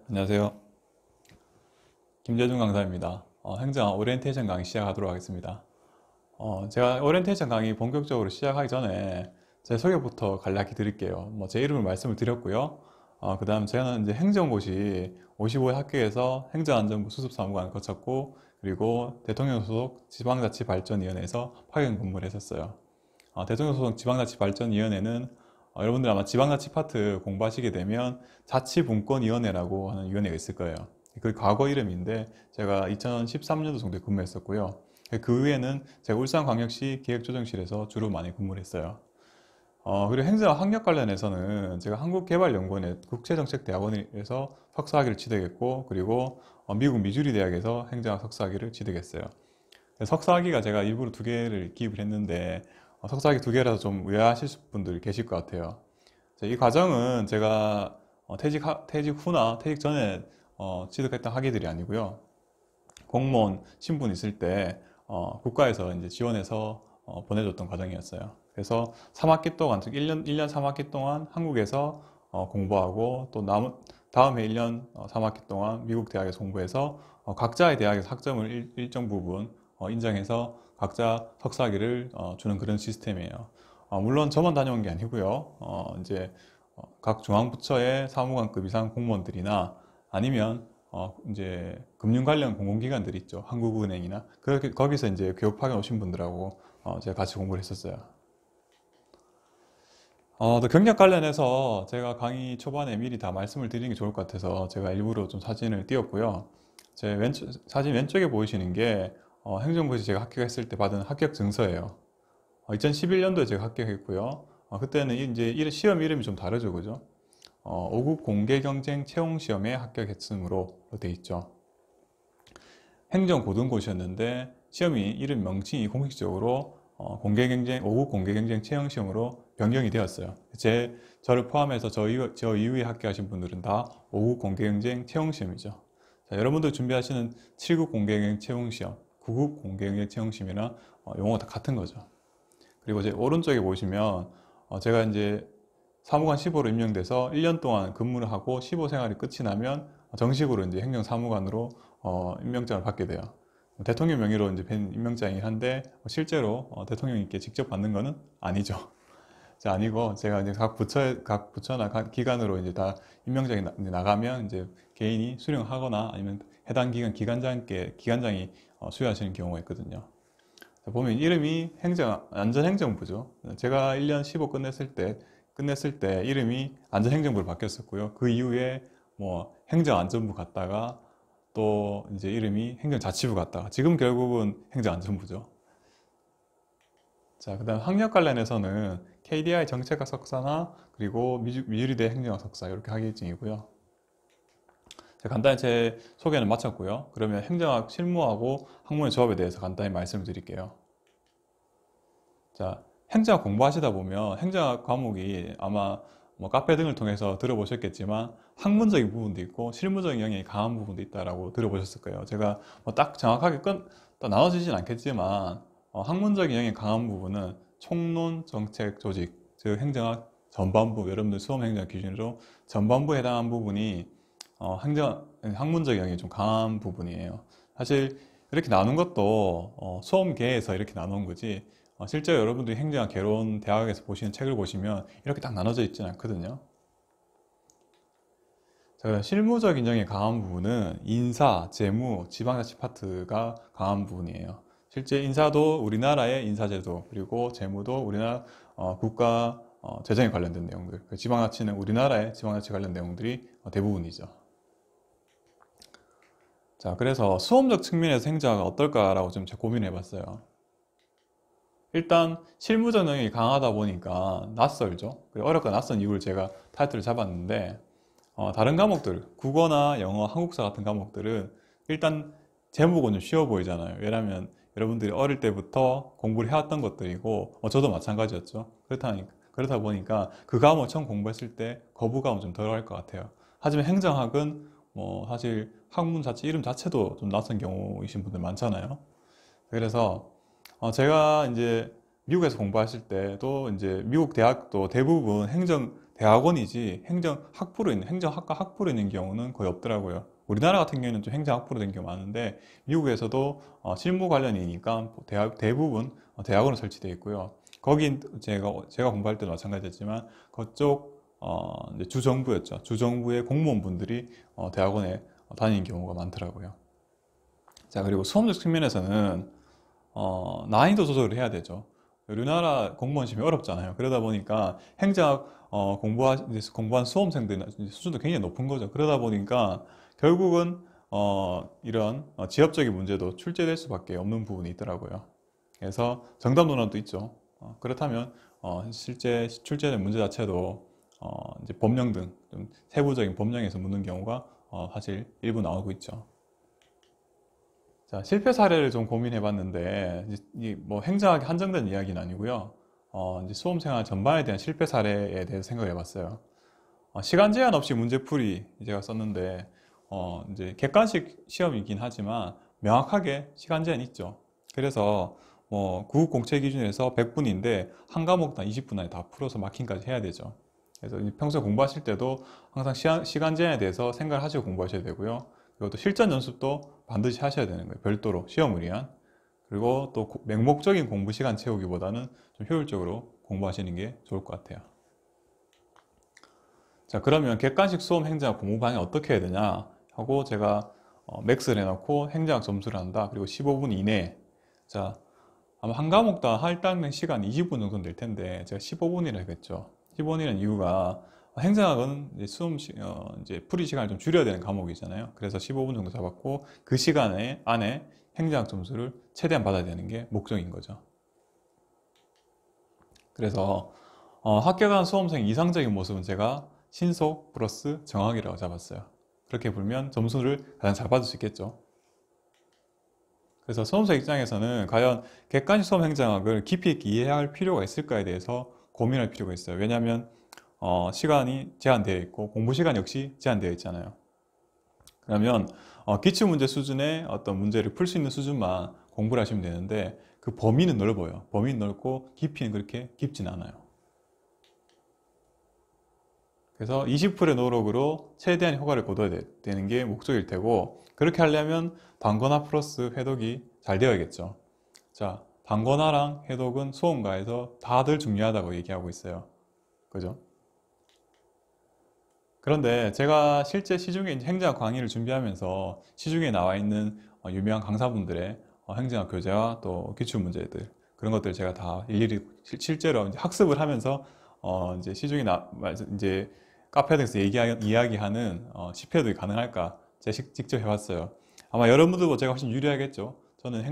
안녕하세요. 김재준 강사입니다. 행정 오리엔테이션 강의 시작하도록 하겠습니다. 제가 오리엔테이션 강의 본격적으로 시작하기 전에 제 소개부터 간략히 드릴게요. 제 이름을 말씀을 드렸고요. 그 다음 저는 이제 행정고시 55회 학교에서 행정안전부 수습사무관을 거쳤고, 그리고 대통령 소속 지방자치발전위원회에서 파견 근무를 했었어요. 대통령 소속 지방자치발전위원회는 여러분들 아마 지방자치 파트 공부하시게 되면 자치분권위원회라고 하는 위원회가 있을 거예요. 그 과거 이름인데 제가 2013년도 정도에 근무했었고요. 그 후에는 제가 울산광역시 기획조정실에서 주로 많이 근무를 했어요. 그리고 행정 학력 관련해서는 제가 한국개발연구원의 국제정책대학원에서 석사학위를 취득했고, 그리고 미국 미주리 대학에서 행정학 석사학위를 취득했어요. 석사학위가 제가 일부러 두 개를 기입을 했는데 석사학위 두 개라서 좀 의아하실 분들 계실 것 같아요. 이 과정은 제가 퇴직 후나 퇴직 전에 취득했던 학위들이 아니고요. 공무원 신분 있을 때 국가에서 이제 지원해서 보내줬던 과정이었어요. 그래서 3학기 동안, 즉 1년 3학기 동안 한국에서 공부하고, 또 다음 해 1년 3학기 동안 미국 대학에서 공부해서 각자의 대학에서 학점을 일정 부분 인정해서 각자 석사학위를 주는 그런 시스템이에요. 물론 저만 다녀온 게 아니고요. 이제 각 중앙부처의 사무관급 이상 공무원들이나, 아니면 이제 금융 관련 공공기관들 있죠. 한국은행이나 그렇게 거기서 이제 교육 파견 오신 분들하고 제가 같이 공부를 했었어요. 또 경력 관련해서 제가 강의 초반에 미리 다 말씀을 드리는 게 좋을 것 같아서 제가 일부러 좀 사진을 띄웠고요. 제 사진 왼쪽에 보이시는 게 행정고시 제가 합격했을 때 받은 합격 증서예요. 2011년도에 제가 합격했고요. 그때는 이제 시험 이름이 좀 다르죠, 그죠? 5급 공개경쟁 채용시험에 합격했으므로 돼 있죠. 행정고등고시였는데 시험이 이름 명칭이 공식적으로 5급 공개경쟁 채용시험으로 변경이 되었어요. 저를 포함해서 저 이후에 합격하신 분들은 다 5급 공개경쟁 채용시험이죠. 자, 여러분들 준비하시는 7급 공개경쟁 채용시험, 9급 공개경쟁 채용시험이랑 용어가 다 같은 거죠. 그리고 제 오른쪽에 보시면 제가 이제 사무관 15로 임명돼서 1년 동안 근무를 하고 15 생활이 끝이 나면 정식으로 이제 행정사무관으로 임명장을 받게 돼요. 대통령 명의로 이제 뵌 임명장이긴 한데 실제로 대통령님께 직접 받는 거는 아니죠. 자, 아니고 제가 이제 각 부처나 각 기관으로 이제 다 임명장이 나가면 이제 개인이 수령하거나, 아니면 해당 기관장이 수여하시는 경우가 있거든요. 보면 이름이 안전행정부죠. 제가 1년 15 끝냈을 때 이름이 안전행정부로 바뀌었었고요. 그 이후에 뭐 행정안전부 갔다가 또 이제 이름이 행정자치부 갔다가 지금 결국은 행정안전부죠. 자, 그다음 학력 관련해서는 KDI 정책학 석사나, 그리고 미주리대 행정학 석사 이렇게 학위증이고요. 간단히 제 소개는 마쳤고요. 그러면 행정학 실무하고 학문의 조합에 대해서 간단히 말씀을 드릴게요. 자, 행정학 공부하시다 보면 행정학 과목이 아마 뭐 카페 등을 통해서 들어보셨겠지만 학문적인 부분도 있고 실무적인 영역이 강한 부분도 있다라고 들어보셨을 거예요. 제가 뭐 딱 정확하게 딱 나눠지진 않겠지만 학문적인 영역이 강한 부분은 총론, 정책, 조직, 즉 행정학 전반부, 여러분들 수험 행정 기준으로 전반부에 해당한 부분이 학문적 영역이 좀 강한 부분이에요. 사실 이렇게 나눈 것도 수험계에서 이렇게 나눈 거지, 실제로 여러분들이 행정학 개론 대학에서 보시는 책을 보시면 이렇게 딱 나눠져 있지는 않거든요. 자, 실무적인 영역이 강한 부분은 인사, 재무, 지방자치 파트가 강한 부분이에요. 실제 인사도 우리나라의 인사제도, 그리고 재무도 우리나라 국가 재정에 관련된 내용들, 지방자치는 우리나라의 지방자치 관련 내용들이 대부분이죠. 자, 그래서 수험적 측면에서 행정학은 어떨까라고 좀 제가 고민해 봤어요. 일단 실무적 영역이 강하다 보니까 낯설죠. 어렵고 낯선 이유를 제가 타이틀을 잡았는데, 다른 과목들, 국어나 영어, 한국사 같은 과목들은 일단 제목은 좀 쉬워 보이잖아요. 왜냐하면 여러분들이 어릴 때부터 공부를 해왔던 것들이고, 저도 마찬가지였죠. 그렇다 보니까 그 과목을 처음 공부했을 때 거부감은 좀 덜할 것 같아요. 하지만 행정학은 뭐 사실 학문 자체, 이름 자체도 좀 낯선 경우이신 분들 많잖아요. 그래서 제가 이제 미국에서 공부했을 때도 이제 미국 대학도 대부분 대학원이지 행정학부로 있는 행정학과 학부로 있는 경우는 거의 없더라고요. 우리나라 같은 경우에는 좀 행정학부로 된 경우 많은데 미국에서도 실무 관련이니까 대부분 대학원으로 설치되어 있고요. 거긴 제가 공부할 때도 마찬가지였지만 그쪽 이제 주정부였죠. 주정부의 공무원분들이 대학원에 다니는 경우가 많더라고요. 자, 그리고 수험적 측면에서는 난이도 조절을 해야 되죠. 우리나라 공무원 시험이 어렵잖아요. 그러다 보니까 행정학 공부한 수험생들 수준도 굉장히 높은 거죠. 그러다 보니까 결국은 이런 지엽적인 문제도 출제될 수밖에 없는 부분이 있더라고요. 그래서 정답 논란도 있죠. 그렇다면 실제 출제된 문제 자체도 이제 법령 등 좀 세부적인 법령에서 묻는 경우가 사실 일부 나오고 있죠. 자, 실패 사례를 좀 고민해 봤는데, 뭐 행정학이 한정된 이야기는 아니고요. 이제 수험생활 전반에 대한 실패 사례에 대해서 생각해 봤어요. 시간 제한 없이 문제풀이 제가 썼는데, 이제 객관식 시험이긴 하지만 명확하게 시간 제한이 있죠. 그래서 뭐 구급 공채 기준에서 100분인데 한 과목당 20분 안에 다 풀어서 마킹까지 해야 되죠. 그래서 평소에 공부하실 때도 항상 시간 제한에 대해서 생각을 하시고 공부하셔야 되고요. 그리고 또 실전 연습도 반드시 하셔야 되는 거예요. 별도로 시험을 위한. 그리고 또 맹목적인 공부 시간 채우기보다는 좀 효율적으로 공부하시는 게 좋을 것 같아요. 자, 그러면 객관식 수험 행정학 공부 방향 어떻게 해야 되냐 하고 제가 맥스를 해놓고 행정학 점수를 한다. 그리고 15분 이내. 자, 아마 한 과목당 할당된 시간 20분 정도 될 텐데 제가 15분이라 했겠죠. 15분이라는 이유가 행정학은 이제 이제 풀이 시간을 좀 줄여야 되는 과목이잖아요. 그래서 15분 정도 잡았고 그 시간에 안에 행정학 점수를 최대한 받아야 되는 게 목적인 거죠. 그래서 합격한 수험생 이상적인 모습은 제가 신속 플러스 정확이라고 잡았어요. 그렇게 보면 점수를 가장 잘 받을 수 있겠죠. 그래서 수험생 입장에서는 과연 객관식 수험 행정학을 깊이 있게 이해할 필요가 있을까에 대해서 고민할 필요가 있어요. 왜냐하면 시간이 제한되어 있고 공부 시간 역시 제한되어 있잖아요. 그러면 기출문제 수준의 어떤 문제를 풀 수 있는 수준만 공부를 하시면 되는데 그 범위는 넓어요. 범위는 넓고 깊이는 그렇게 깊진 않아요. 그래서 20%의 노력으로 최대한 효과를 거둬야 되는 게 목적일 테고 그렇게 하려면 단권화 플러스 회독이 잘 되어야겠죠. 자, 단권화랑 회독은 수험가에서 다들 중요하다고 얘기하고 있어요. 그죠? 그런데 제가 실제 시중에 행정학 강의를 준비하면서 시중에 나와 있는 유명한 강사분들의 행정학 교재와 또 기출 문제들 그런 것들 제가 다 일일이 실제로 이제 학습을 하면서 이제 시중에 이제 카페 등에서 이야기하는 집회도 가능할까 제가 직접 해봤어요. 아마 여러분들보다 제가 훨씬 유리하겠죠. 저는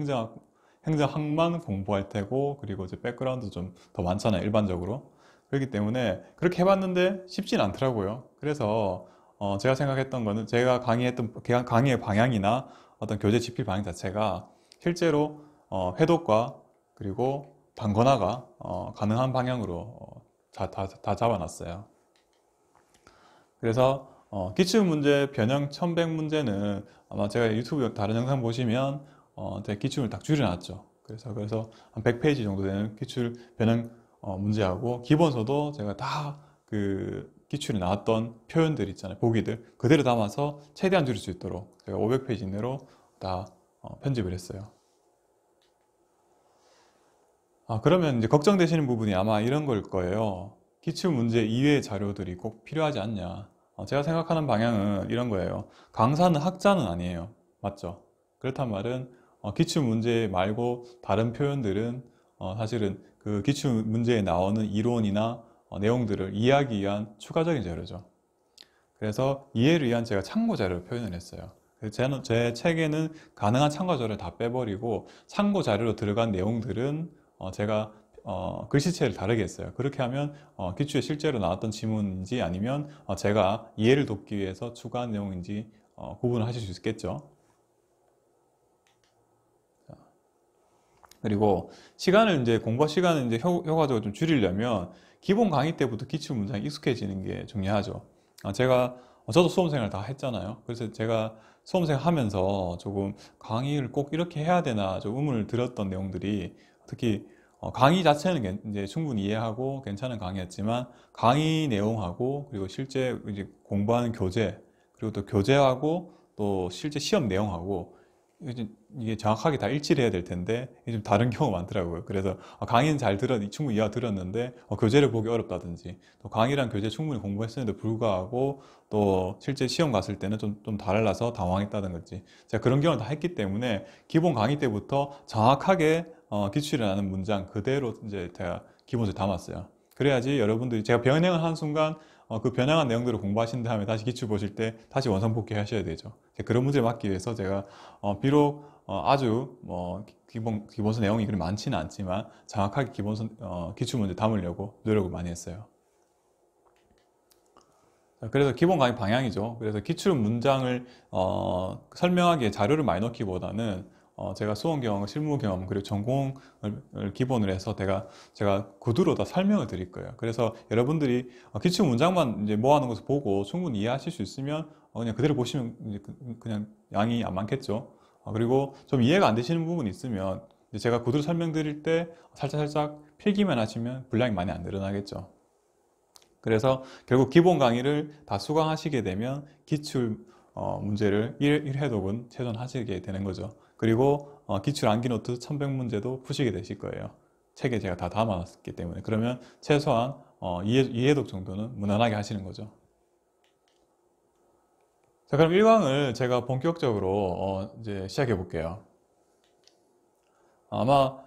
행정학만 공부할 테고 그리고 이제 백그라운드 좀 더 많잖아요, 일반적으로. 그렇기 때문에 그렇게 해봤는데 쉽진 않더라고요. 그래서 제가 생각했던 거는 제가 강의했던 강의의 방향이나 어떤 교재 집필 방향 자체가 실제로 회독과 그리고 단권화가 가능한 방향으로 다 잡아놨어요. 그래서 기출문제 변형 1100문제는 아마 제가 유튜브 다른 영상 보시면 제가 기출을 딱 줄여놨죠. 그래서 한 100페이지 정도 되는 기출 변형 문제하고 기본서도 제가 다 그 기출에 나왔던 표현들 있잖아요. 보기들 그대로 담아서 최대한 줄일 수 있도록 제가 500페이지 이내로 다 편집을 했어요. 그러면 이제 걱정되시는 부분이 아마 이런 걸 거예요. 기출 문제 이외의 자료들이 꼭 필요하지 않냐. 제가 생각하는 방향은 이런 거예요. 강사는 학자는 아니에요. 맞죠? 그렇단 말은 기출 문제 말고 다른 표현들은 사실은 그 기출 문제에 나오는 이론이나 내용들을 이해하기 위한 추가적인 자료죠. 그래서 이해를 위한 제가 참고 자료를 표현을 했어요. 그래서 제 책에는 가능한 참고 자료를 다 빼버리고 참고 자료로 들어간 내용들은 제가 글씨체를 다르게 했어요. 그렇게 하면 기출에 실제로 나왔던 지문인지 아니면 제가 이해를 돕기 위해서 추가한 내용인지 구분을 하실 수 있겠죠. 그리고 공부 시간을 이제 효과적으로 좀 줄이려면 기본 강의 때부터 기출 문장에 익숙해지는 게 중요하죠. 저도 수험생활 다 했잖아요. 그래서 제가 수험생 하면서 조금 강의를 꼭 이렇게 해야 되나 좀 의문을 들었던 내용들이 특히 강의 자체는 이제 충분히 이해하고 괜찮은 강의였지만 강의 내용하고 그리고 실제 이제 공부하는 교재 그리고 또 교재하고 또 실제 시험 내용하고 이게 정확하게 다 일치를 해야 될 텐데 이게 좀 다른 경우가 많더라고요. 그래서 강의는 잘 충분히 이해가 들었는데 교재를 보기 어렵다든지 또 강의랑 교재 충분히 공부했었는데 불구하고 또 실제 시험 갔을 때는 좀 달라서 당황했다든지 제가 그런 경험을 다 했기 때문에 기본 강의 때부터 정확하게 기출이 나는 문장 그대로 이제 제가 기본적으로 담았어요. 그래야지 여러분들이 제가 변형을 하는 순간 그 변형한 내용들을 공부하신 다음에 다시 기출 보실 때 다시 원상복귀 하셔야 되죠. 그런 문제를 막기 위해서 제가 비록 아주 기본서 내용이 그리 많지는 않지만 정확하게 기출 문제 담으려고 노력을 많이 했어요. 그래서 기본 강의 방향이죠. 그래서 기출 문장을 설명하기에 자료를 많이 넣기보다는 제가 수험 경험, 실무 경험, 그리고 전공을 기본으로 해서 제가 구두로 다 설명을 드릴 거예요. 그래서 여러분들이 기출 문장만 이제 모아놓은 것을 보고 충분히 이해하실 수 있으면 그냥 그대로 보시면 이제 그냥 양이 안 많겠죠. 그리고 좀 이해가 안 되시는 부분이 있으면 이제 제가 구두로 설명드릴 때 살짝 필기만 하시면 분량이 많이 안 늘어나겠죠. 그래서 결국 기본 강의를 다 수강하시게 되면 기출 문제를 1회독은 최소한 하시게 되는 거죠. 그리고 기출 암기 노트 1100문제도 푸시게 되실 거예요. 책에 제가 다 담아놨기 때문에. 그러면 최소한 2회독 정도는 무난하게 하시는 거죠. 자, 그럼 1강을 제가 본격적으로 이제 시작해 볼게요. 아마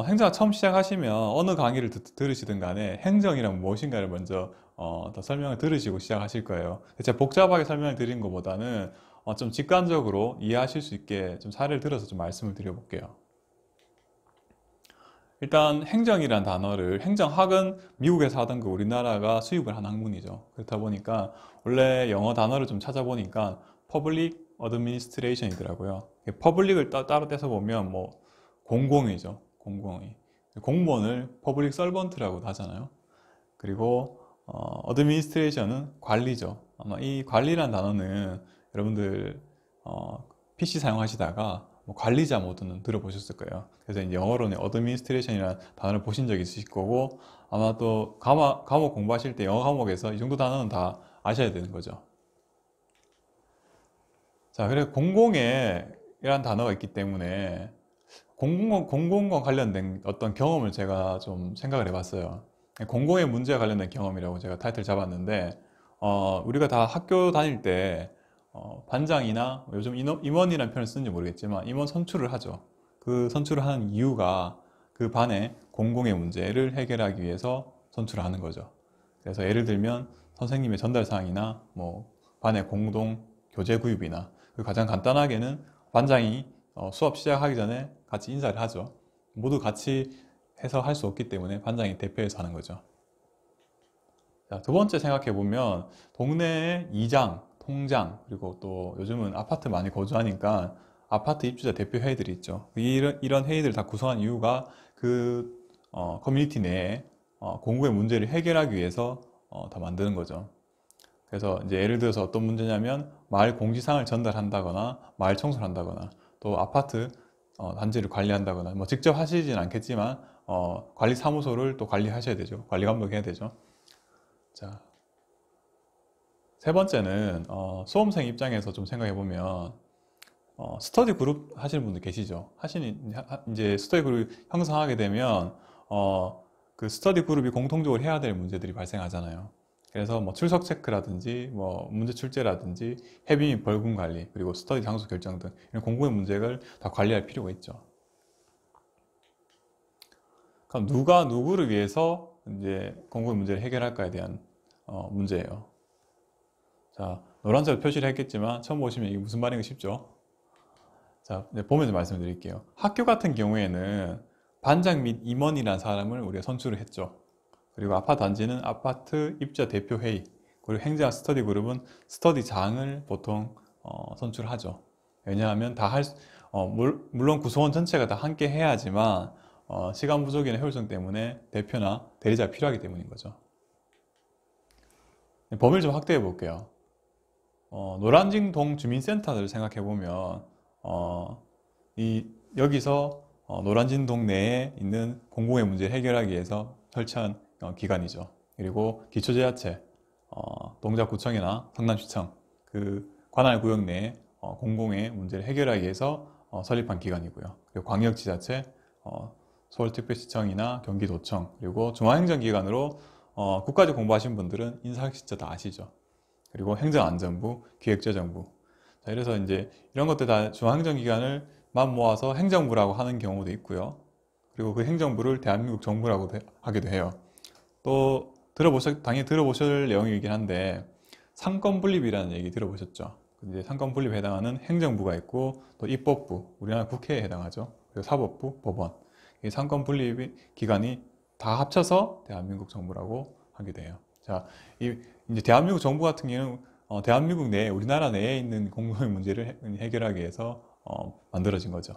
행정학 처음 시작하시면 어느 강의를 들으시든 간에 행정이란 무엇인가를 먼저 더 설명을 들으시고 시작하실 거예요. 제가 복잡하게 설명을 드린 것보다는 좀 직관적으로 이해하실 수 있게 좀 사례를 들어서 좀 말씀을 드려볼게요. 일단 행정이란 단어를 행정학은 미국에서 하던 거 우리나라가 수입을 한 학문이죠. 그렇다 보니까 원래 영어 단어를 좀 찾아보니까 Public Administration이더라고요. Public을 따로 떼서 보면 뭐 공공이죠. 공공이. 공무원을 Public Servant라고도 하잖아요. 그리고 Administration은 관리죠. 아마 이 관리란 단어는 여러분들 PC 사용하시다가 뭐 관리자 모드는 들어보셨을 거예요. 그래서 이제 영어로는 Administration이라는 단어를 보신 적이 있으실 거고 아마 또 과목 공부하실 때 영어 과목에서 이 정도 단어는 다 아셔야 되는 거죠. 자, 그래서 공공의이란 단어가 있기 때문에 공공과 관련된 어떤 경험을 제가 좀 생각을 해봤어요. 공공의 문제와 관련된 경험이라고 제가 타이틀 잡았는데, 우리가 다 학교 다닐 때, 반장이나 요즘 임원이라는 표현을 쓰는지 모르겠지만, 임원 선출을 하죠. 그 선출을 하는 이유가 그 반의 공공의 문제를 해결하기 위해서 선출을 하는 거죠. 그래서 예를 들면, 선생님의 전달 사항이나, 뭐, 반의 공동 교재 구입이나, 가장 간단하게는 반장이 수업 시작하기 전에 같이 인사를 하죠. 모두 같이 해서 할 수 없기 때문에 반장이 대표해서 하는 거죠. 자, 두 번째 생각해 보면 동네의 이장, 통장, 그리고 또 요즘은 아파트 많이 거주하니까 아파트 입주자 대표 회의들이 있죠. 이런 회의들을 다 구성한 이유가 그 커뮤니티 내에 공공의 문제를 해결하기 위해서 다 만드는 거죠. 그래서 이제 예를 들어서 어떤 문제냐면 마을 공지사항을 전달한다거나 마을 청소를 한다거나 또 아파트 단지를 관리한다거나 뭐 직접 하시진 않겠지만 관리사무소를 또 관리하셔야 되죠. 관리 감독해야 되죠. 자, 세 번째는 수험생 입장에서 좀 생각해 보면 스터디 그룹 하시는 분들 계시죠. 이제 스터디 그룹 형성하게 되면 그 스터디 그룹이 공통적으로 해야 될 문제들이 발생하잖아요. 그래서 뭐 출석 체크라든지 뭐 문제 출제라든지 회비 및 벌금 관리 그리고 스터디 장소 결정 등 이런 공공의 문제를 다 관리할 필요가 있죠. 그럼 누가 누구를 위해서 이제 공공의 문제를 해결할까에 대한 문제예요. 자, 노란색으로 표시를 했겠지만 처음 보시면 이게 무슨 말인가 싶죠? 자, 보면서 말씀드릴게요. 학교 같은 경우에는 반장 및 임원이라는 사람을 우리가 선출을 했죠. 그리고 아파트 단지는 아파트 입주자 대표 회의, 그리고 행정학 스터디 그룹은 스터디장을 보통 선출하죠. 왜냐하면 물론 구성원 전체가 다 함께 해야지만 시간 부족이나 효율성 때문에 대표나 대리자가 필요하기 때문인 거죠. 범위를 좀 확대해 볼게요. 노란징동 주민센터를 생각해 보면 여기서 노란진동 내에 있는 공공의 문제를 해결하기 위해서 설치한 기관이죠. 그리고 기초지자체, 동작구청이나 성남시청 그 관할 구역 내에 공공의 문제를 해결하기 위해서 설립한 기관이고요. 그리고 광역지자체, 서울특별시청이나 경기도청, 그리고 중앙행정기관으로 국가직 공부하신 분들은 인사학습자 다 아시죠. 그리고 행정안전부, 기획재정부. 자, 이래서 이제 이런 것들 다 중앙행정기관을 만 모아서 행정부라고 하는 경우도 있고요. 그리고 그 행정부를 대한민국 정부라고 하기도 해요. 또 당연히 들어보실 내용이긴 한데 상권분립이라는 얘기 들어보셨죠? 이제 상권분립에 해당하는 행정부가 있고 또 입법부, 우리나라 국회에 해당하죠. 그리고 사법부, 법원. 이 상권분립 기관이 다 합쳐서 대한민국 정부라고 하게 돼요. 자, 이제 대한민국 정부 같은 경우는 대한민국 내에 우리나라 내에 있는 공공의 문제를 해결하기 위해서 만들어진 거죠.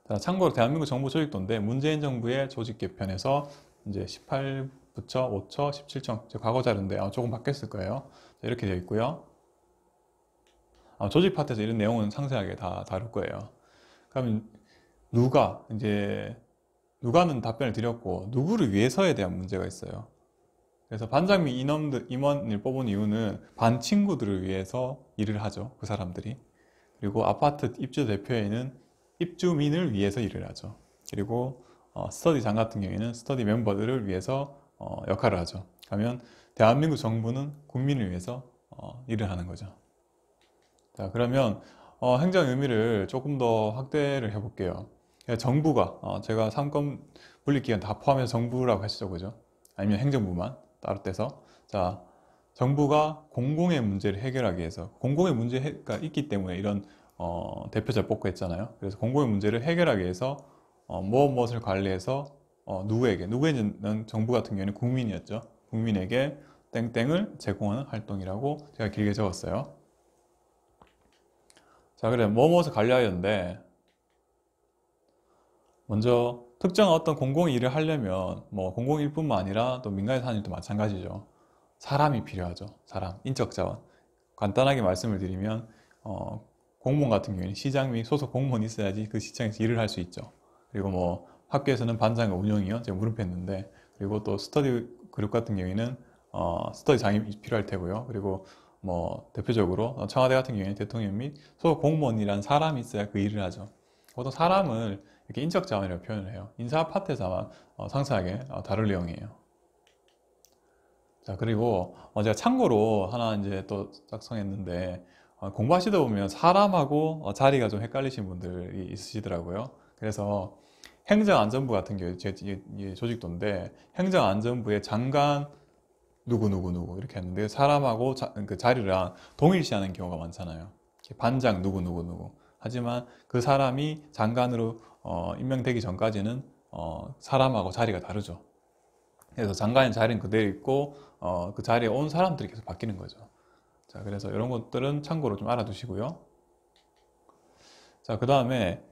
자, 참고로 대한민국 정부 조직도인데 문재인 정부의 조직 개편에서 이제 18부처, 5처, 17청 과거 자료인데 조금 바뀌었을 거예요. 자, 이렇게 되어 있고요. 조직 파트에서 이런 내용은 상세하게 다 다룰 거예요. 그러면 누가는 답변을 드렸고 누구를 위해서에 대한 문제가 있어요. 그래서 반장 및 임원을 뽑은 이유는 반 친구들을 위해서 일을 하죠. 그 사람들이. 그리고 아파트 입주 대표회는 입주민을 위해서 일을 하죠. 그리고 스터디장 같은 경우에는 스터디 멤버들을 위해서 역할을 하죠. 그러면 대한민국 정부는 국민을 위해서 일을 하는 거죠. 자, 그러면 행정 의미를 조금 더 확대를 해볼게요. 정부가 제가 상권 분립기관 다 포함해서 정부라고 하시죠, 그죠? 아니면 행정부만 따로 떼서 자, 정부가 공공의 문제를 해결하기 위해서 공공의 문제가 있기 때문에 이런 대표자 뽑고 했잖아요. 그래서 공공의 문제를 해결하기 위해서 무엇을 관리해서 누구에게는 정부 같은 경우에는 국민이었죠. 국민에게 땡땡을 제공하는 활동이라고 제가 길게 적었어요. 자, 그래 무엇을 관리하였는데 먼저 특정한 어떤 공공 일을 하려면 뭐 공공일뿐만 아니라 또 민간에 사는 일도 마찬가지죠. 사람이 필요하죠. 사람, 인적 자원. 간단하게 말씀을 드리면 공무원 같은 경우에는 시장 및 소속 공무원이 있어야지 그 시장에서 일을 할 수 있죠. 그리고 뭐 학교에서는 반장과 운영위원 제가 물음표했는데 그리고 또 스터디 그룹 같은 경우에는 스터디장이 필요할 테고요. 그리고 뭐 대표적으로 청와대 같은 경우에는 대통령 및 소속 공무원이라는 사람이 있어야 그 일을 하죠. 보통 사람을 이렇게 인적 자원이라고 표현을 해요. 인사 파트에서 아마 상세하게 다룰 내용이에요. 자, 그리고 제가 참고로 하나 이제 또 작성했는데 공부하시다 보면 사람하고 자리가 좀 헷갈리신 분들이 있으시더라고요. 그래서 행정안전부 같은 경우에 제 조직도인데 행정안전부의 장관 누구 이렇게 했는데 사람하고 그 자리랑 동일시하는 경우가 많잖아요. 반장 누구 하지만 그 사람이 장관으로 임명되기 전까지는 사람하고 자리가 다르죠. 그래서 장관의 자리는 그대로 있고 그 자리에 온 사람들이 계속 바뀌는 거죠. 자, 그래서 이런 것들은 참고로 좀 알아두시고요. 자, 그 다음에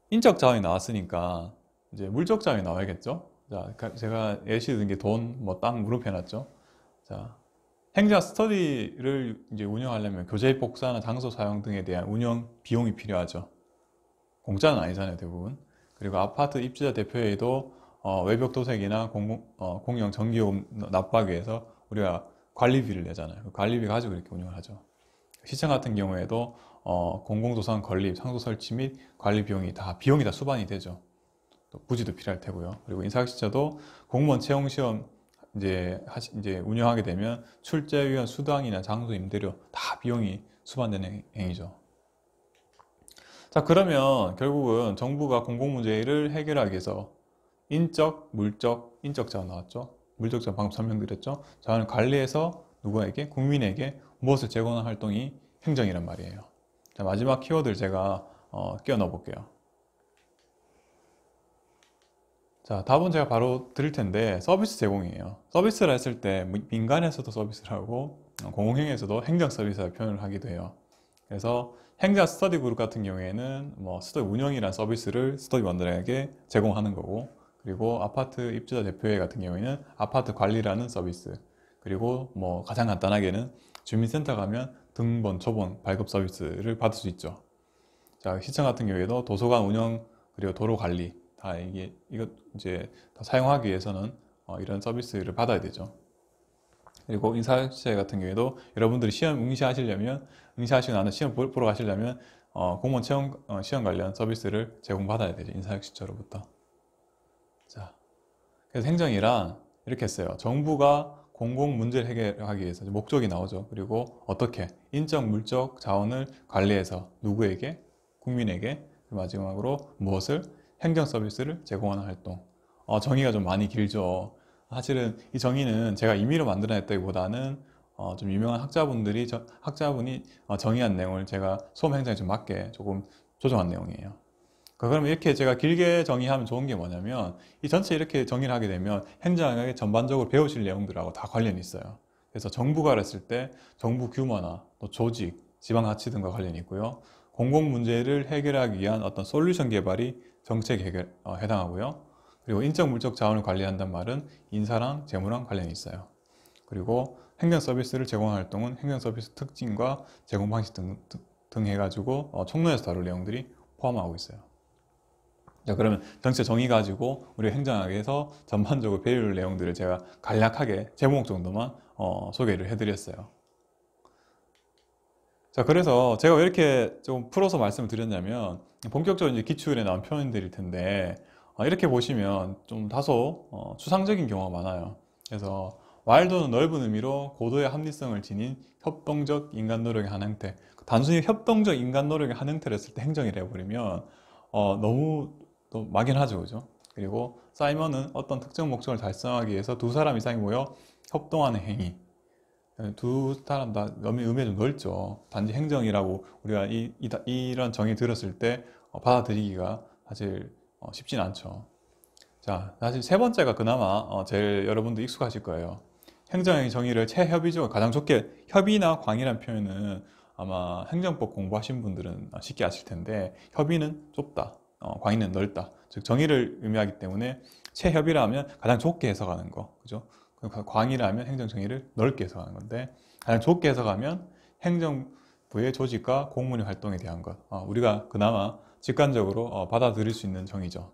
인적 자원이 나왔으니까 이제 물적 자원이 나와야겠죠. 자, 제가 예시 든 게 돈, 뭐 땅, 물음표 해놨죠. 자, 행정 스터디를 이제 운영하려면 교재 복사나 장소 사용 등에 대한 운영 비용이 필요하죠. 공짜는 아니잖아요, 대부분. 그리고 아파트 입주자 대표회의도 외벽 도색이나 공용 전기요금 납부하기 위해서 우리가 관리비를 내잖아요. 그 관리비 가지고 이렇게 운영을 하죠. 시청 같은 경우에도 공공도서관 건립, 상소 설치 및 관리 비용이 다 수반이 되죠. 또 부지도 필요할 테고요. 그리고 인사학습자도 공무원 채용 시험 이제 운영하게 되면 출제위원 수당이나 장소 임대료 다 비용이 수반되는 행위죠. 자, 그러면 결국은 정부가 공공문제를 해결하기 위해서 인적, 물적, 인적 자원 나왔죠. 물적 자원 방금 설명드렸죠. 자원을 관리해서 누구에게? 국민에게 무엇을 제공하는 활동이 행정이란 말이에요. 자, 마지막 키워드를 제가 끼워 넣어 볼게요. 자, 답은 제가 바로 드릴 텐데 서비스 제공이에요. 서비스를 했을 때 민간에서도 서비스를 하고 공공행에서도 행정 서비스라 표현을 하기도 해요. 그래서 행정 스터디 그룹 같은 경우에는 뭐 스터디 운영이란 서비스를 스터디원들에게 제공하는 거고, 그리고 아파트 입주자 대표회 같은 경우에는 아파트 관리라는 서비스, 그리고 뭐 가장 간단하게는 주민센터 가면 등본, 초본 발급 서비스를 받을 수 있죠. 자, 시청 같은 경우에도 도서관 운영 그리고 도로 관리 다 이거 이제 다 사용하기 위해서는 이런 서비스를 받아야 되죠. 그리고 인사시제 같은 경우에도 여러분들이 시험 응시하시고 나는 시험 보러 가시려면 공무원 채용 시험 관련 서비스를 제공받아야 되죠. 인사혁신처로부터. 자, 그래서 행정이란 이렇게 했어요. 정부가 공공 문제를 해결하기 위해서 목적이 나오죠. 그리고 어떻게 인적 물적 자원을 관리해서 누구에게 국민에게 마지막으로 무엇을 행정 서비스를 제공하는 활동. 정의가 좀 많이 길죠. 사실은 이 정의는 제가 임의로 만들어냈다기보다는 좀 유명한 학자분이 정의한 내용을 제가 소음행정에 좀 맞게 조금 조정한 내용이에요. 그러면 이렇게 제가 길게 정의하면 좋은 게 뭐냐면 이 전체 이렇게 정의를 하게 되면 행정학에 전반적으로 배우실 내용들하고 다 관련이 있어요. 그래서 정부가 그랬을 때 정부 규모나 또 조직, 지방 가치 등과 관련이 있고요. 공공 문제를 해결하기 위한 어떤 솔루션 개발이 정책 해결 해당하고요. 그리고 인적 물적 자원을 관리한다는 말은 인사랑 재무랑 관련이 있어요. 그리고 행정 서비스를 제공하는 활동은 행정 서비스 특징과 제공 방식 등 해가지고 총론에서 다룰 내용들이 포함하고 있어요. 자, 그러면 전체 정의 가지고 우리 행정학에서 전반적으로 배울 내용들을 제가 간략하게 제목 정도만 소개를 해드렸어요. 자, 그래서 제가 왜 이렇게 좀 풀어서 말씀을 드렸냐면 본격적으로 이제 기출에 나온 표현들일 텐데 이렇게 보시면 좀 다소 추상적인 경우가 많아요. 그래서 와일드는 넓은 의미로 고도의 합리성을 지닌 협동적 인간 노력의 한 형태. 단순히 협동적 인간 노력의 한 형태를 했을 때 행정이라 해버리면 너무 또 막연하죠, 그죠? 그리고 사이먼은 어떤 특정 목적을 달성하기 위해서 두 사람 이상이 모여 협동하는 행위. 두 사람 다 의미가 좀 넓죠. 단지 행정이라고 우리가 이런 정의 들었을 때 받아들이기가 사실 쉽진 않죠. 자, 사실 세 번째가 그나마 제일 여러분도 익숙하실 거예요. 행정의 정의를 최협의적으로 가장 좋게 협의나 광이라는 표현은 아마 행정법 공부하신 분들은 쉽게 아실 텐데 협의는 좁다, 광의는 넓다. 즉 정의를 의미하기 때문에 최협의라면 가장 좁게 해석하는 거, 그죠? 광의라면 행정 정의를 넓게 해석하는 건데 가장 좁게 해석하면 행정부의 조직과 공무원의 활동에 대한 것. 우리가 그나마 직관적으로 받아들일 수 있는 정의죠.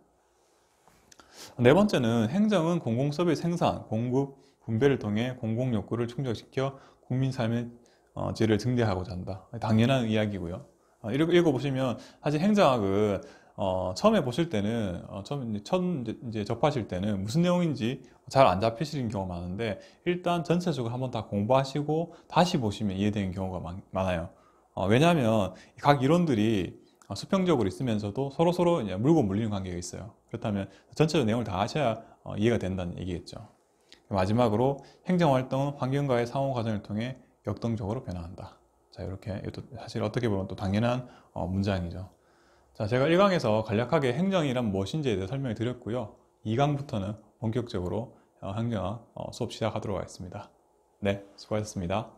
네 번째는 행정은 공공서비스 생산, 공급, 분배를 통해 공공욕구를 충족시켜 국민 삶의 질을 증대하고자 한다. 당연한 이야기고요. 읽어보시면 사실 행정학은 처음에 보실 때는 처음 이제 접하실 때는 무슨 내용인지 잘 안 잡히시는 경우가 많은데 일단 전체적으로 한번 다 공부하시고 다시 보시면 이해되는 경우가 많아요. 왜냐하면 각 이론들이 수평적으로 있으면서도 서로서로 이제 물고 물리는 관계가 있어요. 그렇다면 전체적 내용을 다 아셔야 이해가 된다는 얘기겠죠. 마지막으로 행정활동은 환경과의 상호 과정을 통해 역동적으로 변화한다. 자, 이렇게 이것도 사실 어떻게 보면 또 당연한 문장이죠. 자, 제가 1강에서 간략하게 행정이란 무엇인지에 대해 설명을 드렸고요. 2강부터는 본격적으로 행정학 수업 시작하도록 하겠습니다. 네, 수고하셨습니다.